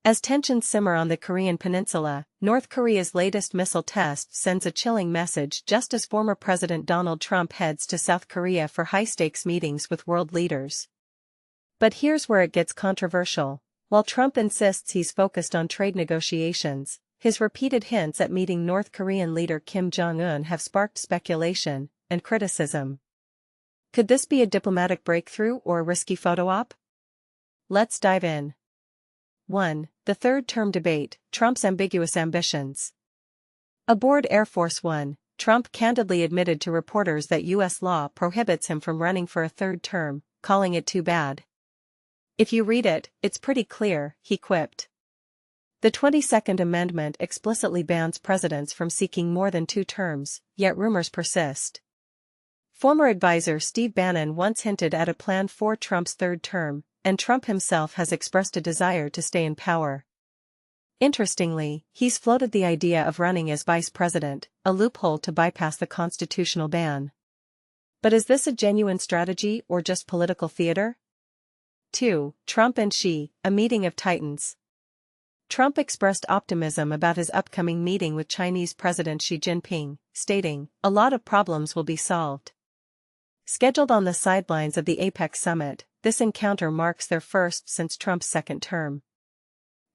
As tensions simmer on the Korean peninsula, North Korea's latest missile test sends a chilling message just as former President Donald Trump heads to South Korea for high-stakes meetings with world leaders. But here's where it gets controversial. While Trump insists he's focused on trade negotiations, his repeated hints at meeting North Korean leader Kim Jong Un have sparked speculation and criticism. Could this be a diplomatic breakthrough or a risky photo op? Let's dive in. 1. The third-term debate, Trump's ambiguous ambitions. Aboard Air Force One, Trump candidly admitted to reporters that U.S. law prohibits him from running for a third term, calling it too bad. "If you read it, it's pretty clear," he quipped. The 22nd Amendment explicitly bans presidents from seeking more than 2 terms, yet rumors persist. Former advisor Steve Bannon once hinted at a plan for Trump's third term, and Trump himself has expressed a desire to stay in power. Interestingly, he's floated the idea of running as vice president, a loophole to bypass the constitutional ban. But is this a genuine strategy or just political theater? 2. Trump and Xi, a meeting of titans. Trump expressed optimism about his upcoming meeting with Chinese President Xi Jinping, stating, "A lot of problems will be solved." Scheduled on the sidelines of the APEC summit, this encounter marks their first since Trump's second term.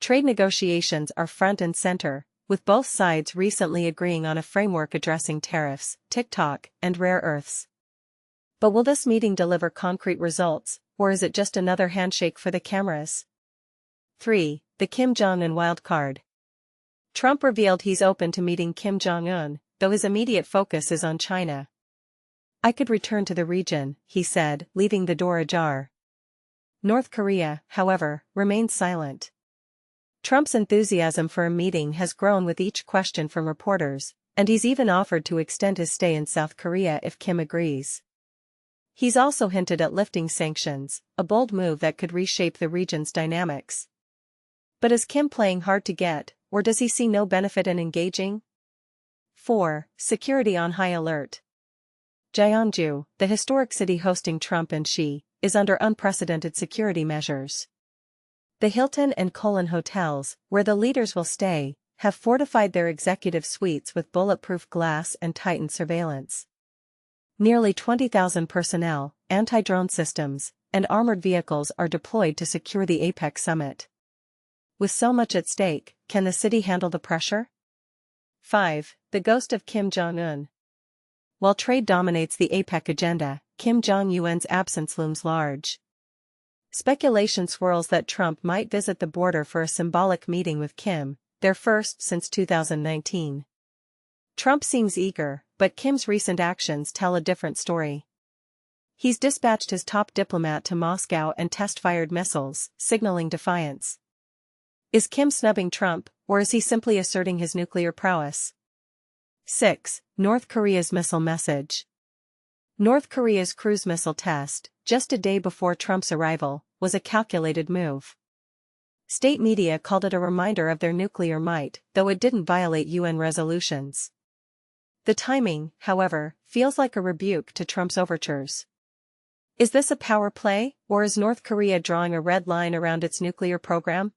Trade negotiations are front and center, with both sides recently agreeing on a framework addressing tariffs, TikTok, and rare earths. But will this meeting deliver concrete results, or is it just another handshake for the cameras? 3. The Kim Jong Un wildcard. Trump revealed he's open to meeting Kim Jong Un, though his immediate focus is on China. "I could return to the region," he said, leaving the door ajar. North Korea, however, remains silent. Trump's enthusiasm for a meeting has grown with each question from reporters, and he's even offered to extend his stay in South Korea if Kim agrees. He's also hinted at lifting sanctions, a bold move that could reshape the region's dynamics. But is Kim playing hard to get, or does he see no benefit in engaging? 4. Security on high alert. Gyeongju, the historic city hosting Trump and Xi, is under unprecedented security measures. The Hilton and Colon hotels, where the leaders will stay, have fortified their executive suites with bulletproof glass and tightened surveillance. Nearly 20,000 personnel, anti-drone systems, and armored vehicles are deployed to secure the APEC summit. With so much at stake, can the city handle the pressure? 5. The ghost of Kim Jong Un. While trade dominates the APEC agenda, Kim Jong Un's absence looms large. Speculation swirls that Trump might visit the border for a symbolic meeting with Kim, their first since 2019. Trump seems eager, but Kim's recent actions tell a different story. He's dispatched his top diplomat to Moscow and test-fired missiles, signaling defiance. Is Kim snubbing Trump, or is he simply asserting his nuclear prowess? 6. North Korea's missile message. North Korea's cruise missile test, just a day before Trump's arrival, was a calculated move. State media called it a reminder of their nuclear might, though it didn't violate UN resolutions. The timing, however, feels like a rebuke to Trump's overtures. Is this a power play, or is North Korea drawing a red line around its nuclear program?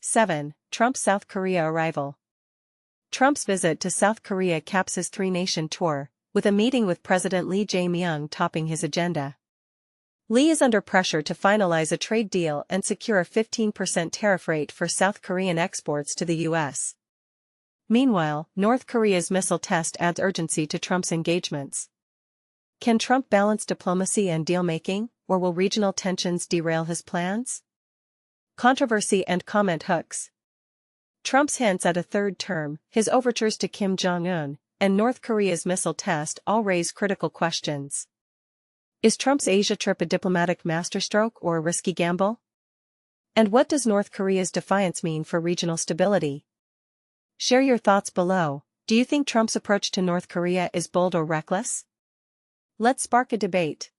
7. Trump's South Korea arrival. Trump's visit to South Korea caps his 3-nation tour, with a meeting with President Lee Jae-myung topping his agenda. Lee is under pressure to finalize a trade deal and secure a 15% tariff rate for South Korean exports to the U.S. Meanwhile, North Korea's missile test adds urgency to Trump's engagements. Can Trump balance diplomacy and deal-making, or will regional tensions derail his plans? Controversy and comment hooks. Trump's hints at a third term, his overtures to Kim Jong Un, and North Korea's missile test all raise critical questions. Is Trump's Asia trip a diplomatic masterstroke or a risky gamble? And what does North Korea's defiance mean for regional stability? Share your thoughts below. Do you think Trump's approach to North Korea is bold or reckless? Let's spark a debate.